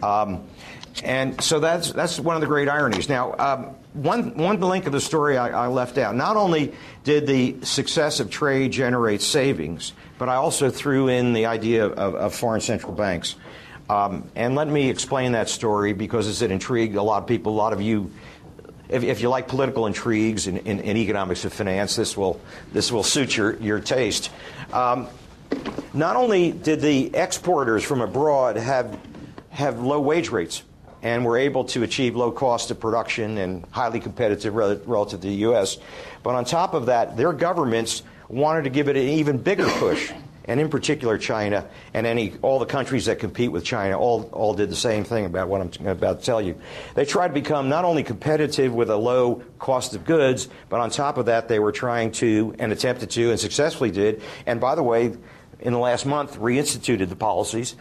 And so that's one of the great ironies. Now, one link of the story I left out. Not only did the success of trade generate savings, but I also threw in the idea of foreign central banks. And let me explain that story because it's an intrigue a lot of people, a lot of you. If you like political intrigues in economics and finance, this will suit your taste. Not only did the exporters from abroad have low wage rates and were able to achieve low cost of production and highly competitive relative to the U.S., but on top of that, their governments wanted to give it an even bigger push. And in particular, China and all the countries that compete with China all did the same thing about what I'm about to tell you. They tried to become not only competitive with a low cost of goods, but on top of that, they were trying to, and attempted to, and successfully did, and by the way, in the last month, reinstituted the policies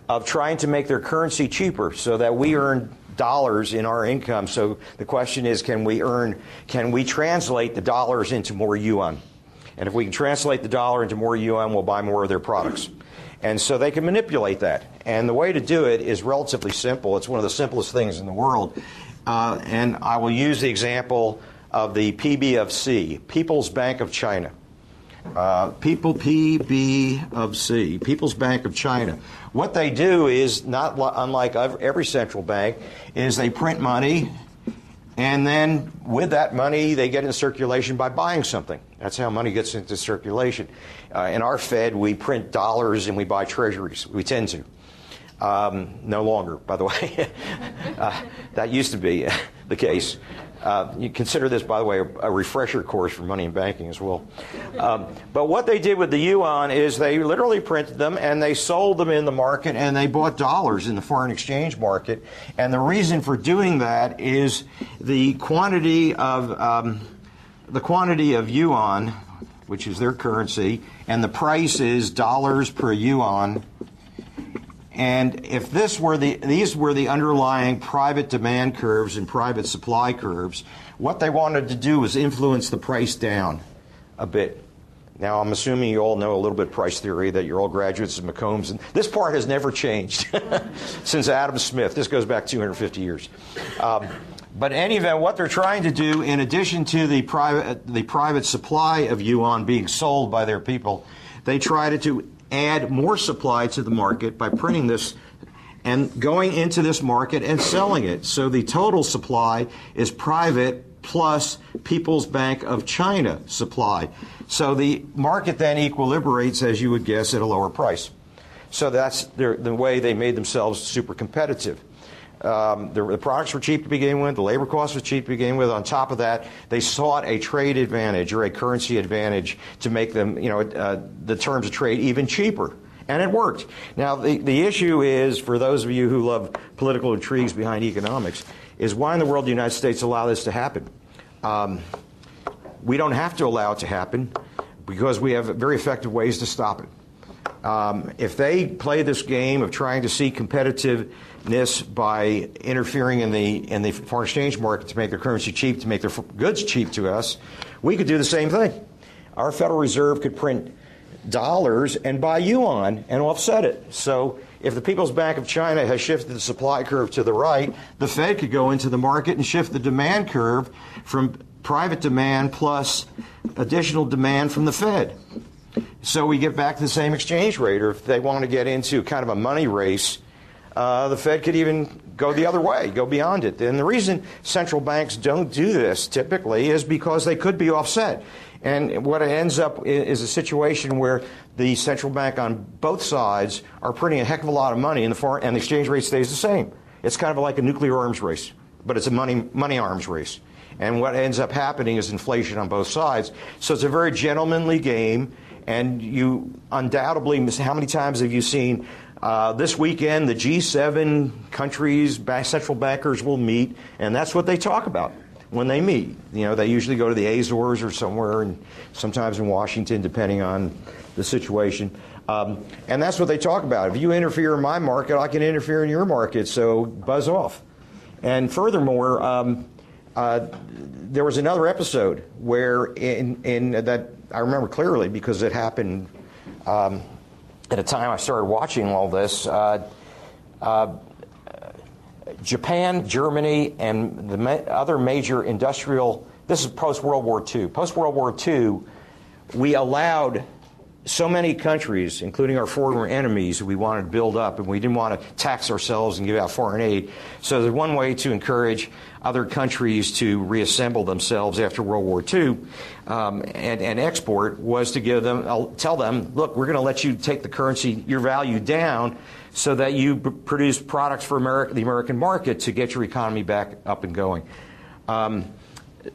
of trying to make their currency cheaper so that we earn dollars in our income. So the question is, can we translate the dollars into more yuan? And if we can translate the dollar into more yuan, we'll buy more of their products. And so they can manipulate that. And the way to do it is relatively simple. It's one of the simplest things in the world. And I will use the example of the PBFC, People's Bank of China. PBFC, People's Bank of China. What they do is, not unlike every central bank, is they print money, and then with that money, they get in circulation by buying something. That's how money gets into circulation. In our Fed, we print dollars and we buy treasuries. We tend to. No longer, by the way. That used to be the case. You consider this, by the way, a refresher course for money and banking as well. But what they did with the yuan is they literally printed them and they sold them in the market and they bought dollars in the foreign exchange market. And the reason for doing that is the quantity of yuan, which is their currency, and the price is dollars per yuan. And if these were the underlying private demand curves and private supply curves, what they wanted to do was influence the price down a bit. Now, I'm assuming you all know a little bit of price theory, that you're all graduates of McCombs. And this part has never changed since Adam Smith. This goes back 250 years. But in any event, what they're trying to do, in addition to the private supply of yuan being sold by their people, they try to add more supply to the market by printing this and going into this market and selling it. So the total supply is private plus People's Bank of China supply. So the market then equilibrates, as you would guess, at a lower price. So that's the way they made themselves super competitive. The products were cheap to begin with. The labor costs were cheap to begin with. On top of that, they sought a trade advantage or a currency advantage to make them, the terms of trade even cheaper. And it worked. Now, the issue is, for those of you who love political intrigues behind economics, is why in the world do the United States allow this to happen? We don't have to allow it to happen because we have very effective ways to stop it. If they play this game of trying to seek competitiveness by interfering in the foreign exchange market to make their currency cheap, to make their goods cheap to us, we could do the same thing. Our Federal Reserve could print dollars and buy yuan and offset it. So if the People's Bank of China has shifted the supply curve to the right, the Fed could go into the market and shift the demand curve from private demand plus additional demand from the Fed. So we get back to the same exchange rate, or if they want to get into kind of a money race, the Fed could even go the other way, go beyond it. And the reason central banks don't do this typically is because they could be offset. And what it ends up is a situation where the central bank on both sides are printing a heck of a lot of money, and the exchange rate stays the same. It's kind of like a nuclear arms race, but it's a money arms race. And what ends up happening is inflation on both sides. So it's a very gentlemanly game. And you undoubtedly, how many times have you seen this weekend the G7 countries, central bankers will meet, and that's what they talk about when they meet. They usually go to the Azores or somewhere, and sometimes in Washington, depending on the situation. And that's what they talk about. If you interfere in my market, I can interfere in your market, so buzz off. And furthermore, there was another episode where in that I remember clearly because it happened at a time I started watching all this. Japan, Germany, and the other major industrial, this is post-World War II. Post-World War II, we allowed so many countries, including our former enemies, who we wanted to build up, and we didn't want to tax ourselves and give out foreign aid. So there's one way to encourage other countries to reassemble themselves after World War II and export was to give them, tell them, look, we're going to let you take the currency, your value down, so that you produce products for the American market to get your economy back up and going.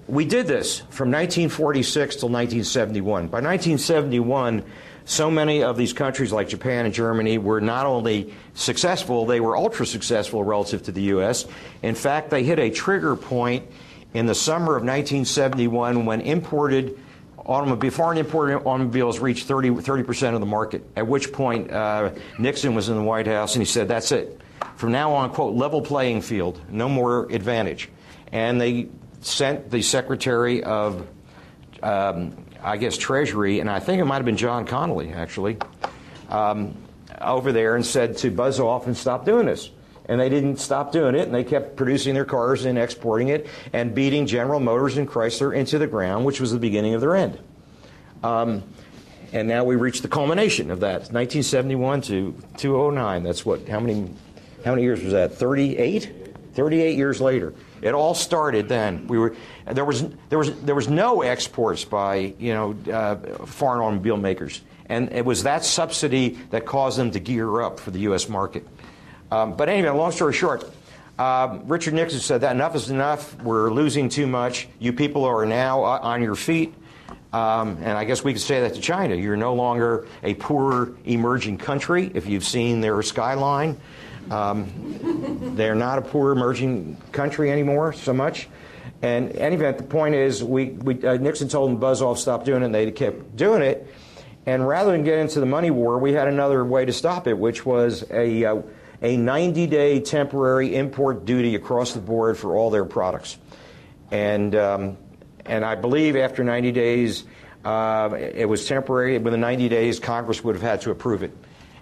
We did this from 1946 till 1971. By 1971, so many of these countries like Japan and Germany were not only successful, they were ultra successful relative to the U.S. In fact, they hit a trigger point in the summer of 1971 when foreign imported automobiles reached 30% of the market, at which point Nixon was in the White House and he said, that's it. From now on, quote, level playing field, no more advantage. And they sent the Secretary of, Treasury, and I think it might have been John Connally, actually, over there and said to buzz off and stop doing this. And they didn't stop doing it, and they kept producing their cars and exporting it and beating General Motors and Chrysler into the ground, which was the beginning of their end. And now we reached the culmination of that, 1971 to 2009. That's what, how many years was that? 38? 38 years later. It all started then. There was no exports by foreign automobile makers, and it was that subsidy that caused them to gear up for the U.S. market. But anyway, long story short, Richard Nixon said that enough is enough. We're losing too much. You people are now on your feet. And I guess we could say that to China. You're no longer a poor emerging country. If you've seen their skyline, they're not a poor emerging country anymore so much. And in any event, the point is, Nixon told them to buzz off, stop doing it, and they kept doing it. And rather than get into the money war, we had another way to stop it, which was a 90-day temporary import duty across the board for all their products. And I believe after 90 days, it was temporary. Within 90 days, Congress would have had to approve it.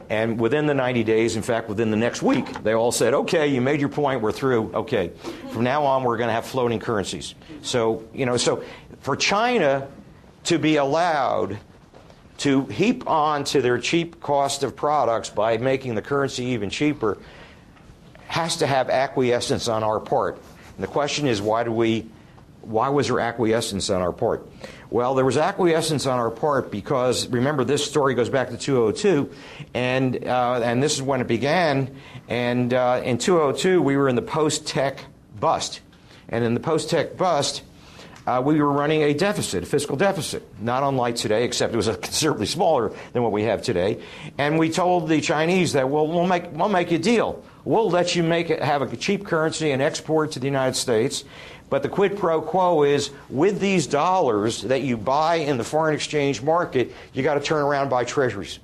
And within the 90 days, in fact, within the next week, they all said, okay, you made your point, we're through. Okay, from now on, we're going to have floating currencies. So, so for China to be allowed to heap on to their cheap cost of products by making the currency even cheaper has to have acquiescence on our part. And the question is, why was there acquiescence on our part? Well, there was acquiescence on our part because, remember, this story goes back to 2002, and this is when it began. And in 2002, we were in the post-tech bust. And in the post-tech bust, we were running a deficit, a fiscal deficit, not unlike today, except it was considerably smaller than what we have today. And we told the Chinese that, well, we'll make you a deal. We'll let you have a cheap currency and export to the United States. But the quid pro quo is, with these dollars that you buy in the foreign exchange market, you got to turn around and buy treasuries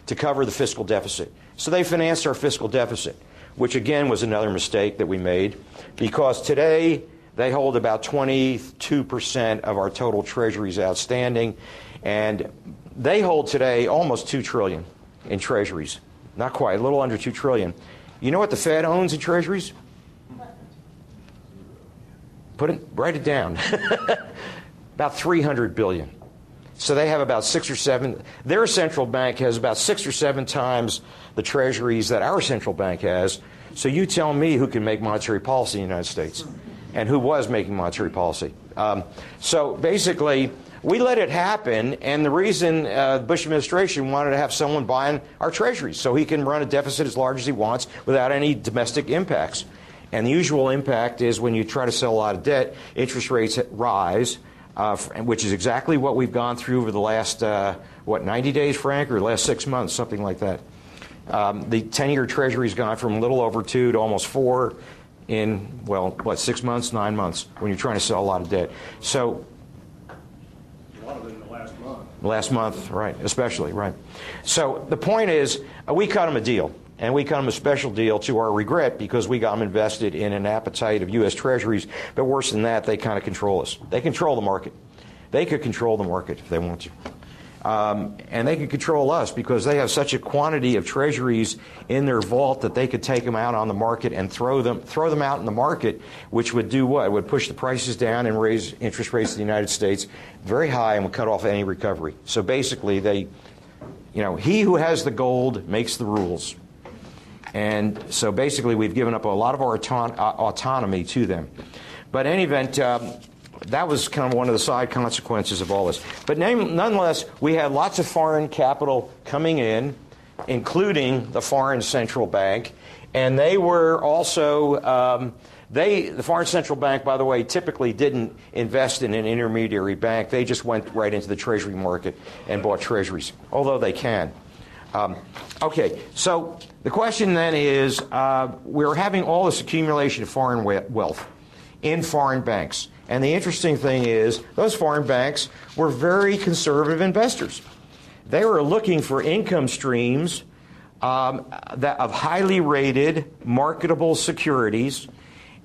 to cover the fiscal deficit. So they financed our fiscal deficit, which again was another mistake that we made, because today they hold about 22% of our total treasuries outstanding, and they hold today almost $2 trillion in treasuries. Not quite, a little under $2 trillion. You know what the Fed owns in treasuries? Write it down. About $300 billion. So they have about 6 or 7. Their central bank has about 6 or 7 times the treasuries that our central bank has. So you tell me who can make monetary policy in the United States, and who was making monetary policy. So basically, we let it happen, and the reason the Bush administration wanted to have someone buying our treasuries so he can run a deficit as large as he wants without any domestic impacts. And the usual impact is when you try to sell a lot of debt, interest rates rise, which is exactly what we've gone through over the last, 90 days, Frank, or the last 6 months, something like that. The 10-year Treasury's gone from a little over 2 to almost 4 in, 6 months, 9 months, when you're trying to sell a lot of debt. So, a lot of it in the last month. Last month, right, especially, right. So the point is, we cut them a deal. And we cut them a special deal to our regret, because we got them invested in an appetite of U.S. Treasuries. But worse than that, they kind of control us. They control the market. They could control the market if they want to. And they could control us because they have such a quantity of treasuries in their vault that they could take them out on the market and throw them out in the market, which would do what? It would push the prices down and raise interest rates in the United States very high and would cut off any recovery. So basically, he who has the gold makes the rules. And so basically, we've given up a lot of our autonomy to them. But in any event, that was kind of one of the side consequences of all this. But nonetheless, we had lots of foreign capital coming in, including the foreign central bank. And they were also, the foreign central bank, by the way, typically didn't invest in an intermediary bank. They just went right into the treasury market and bought treasuries, although they can. Okay, so the question then is, we're having all this accumulation of foreign wealth in foreign banks. And the interesting thing is, those foreign banks were very conservative investors. They were looking for income streams of highly rated, marketable securities,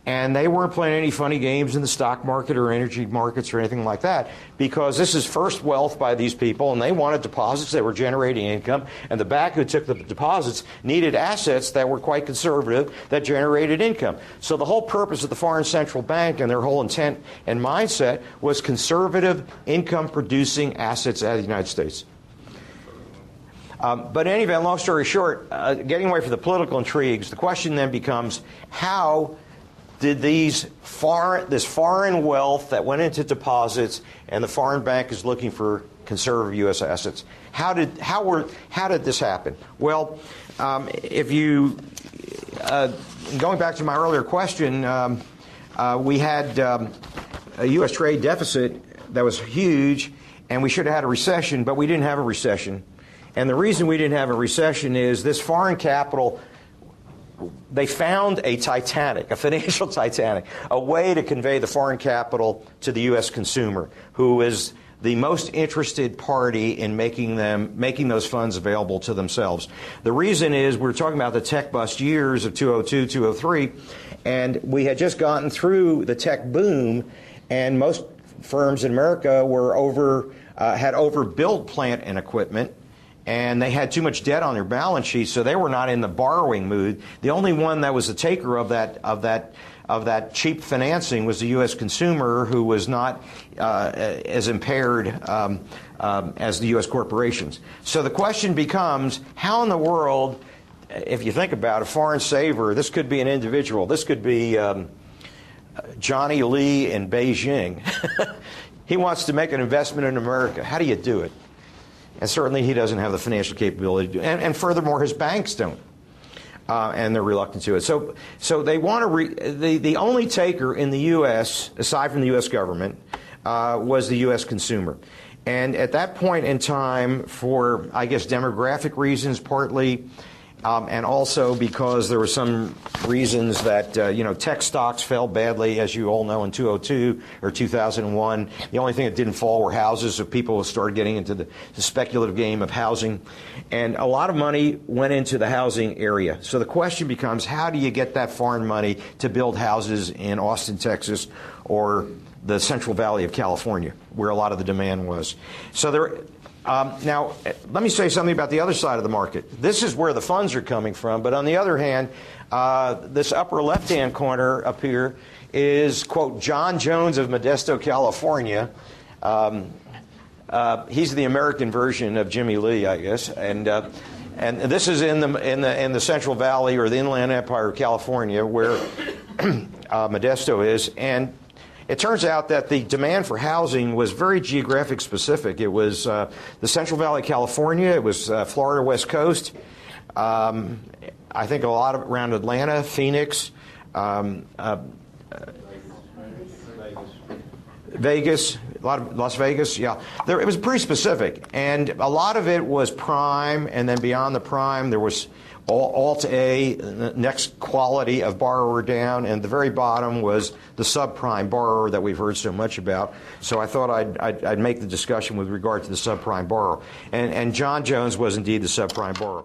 and they weren't playing any funny games in the stock market or energy markets or anything like that, because this is first wealth by these people, and they wanted deposits that were generating income, and the bank who took the deposits needed assets that were quite conservative that generated income. So the whole purpose of the foreign central bank and their whole intent and mindset was conservative income-producing assets out of the United States. But in any event, long story short, getting away from the political intrigues, the question then becomes, how did this foreign wealth that went into deposits, and the foreign bank is looking for conservative U.S. assets, how did this happen? Well, if you going back to my earlier question, we had a U.S. trade deficit that was huge, and we should have had a recession, but we didn't have a recession. And the reason we didn't have a recession is this foreign capital. They found a Titanic, a financial Titanic, a way to convey the foreign capital to the U.S. consumer, who is the most interested party in making those funds available to themselves. The reason is we're talking about the tech bust years of 2002, 2003, and we had just gotten through the tech boom, and most firms in America had overbuilt plant and equipment. And they had too much debt on their balance sheet, so they were not in the borrowing mood. The only one that was a taker of that cheap financing was the U.S. consumer, who was not as impaired as the U.S. corporations. So the question becomes, how in the world, if you think about a foreign saver, this could be an individual, this could be Johnny Lee in Beijing. He wants to make an investment in America. How do you do it? And certainly he doesn't have the financial capability to do it. And furthermore, his banks don't. And they're reluctant to it. So they want to the only taker in the U.S., aside from the U.S. government, was the U.S. consumer. And at that point in time, for, I guess, demographic reasons partly, and also because there were some reasons that, tech stocks fell badly, as you all know, in 2002 or 2001. The only thing that didn't fall were houses, so people started getting into the speculative game of housing. And a lot of money went into the housing area. So the question becomes, how do you get that foreign money to build houses in Austin, Texas, or the Central Valley of California, where a lot of the demand was? So now, let me say something about the other side of the market. This is where the funds are coming from, but on the other hand, this upper left-hand corner up here is, quote, John Jones of Modesto, California. He's the American version of Jimmy Lee, I guess, and this is in the Central Valley or the Inland Empire of California, where Modesto is, and it turns out that the demand for housing was very geographic specific. It was the Central Valley of California. It was Florida West Coast. I think a lot around Atlanta, Phoenix, Vegas, a lot of Las Vegas. Yeah, it was pretty specific, and a lot of it was prime, and then beyond the prime, there was Alt A, the next quality of borrower down, and the very bottom was the subprime borrower that we've heard so much about. So I thought I'd make the discussion with regard to the subprime borrower. And John Jones was indeed the subprime borrower.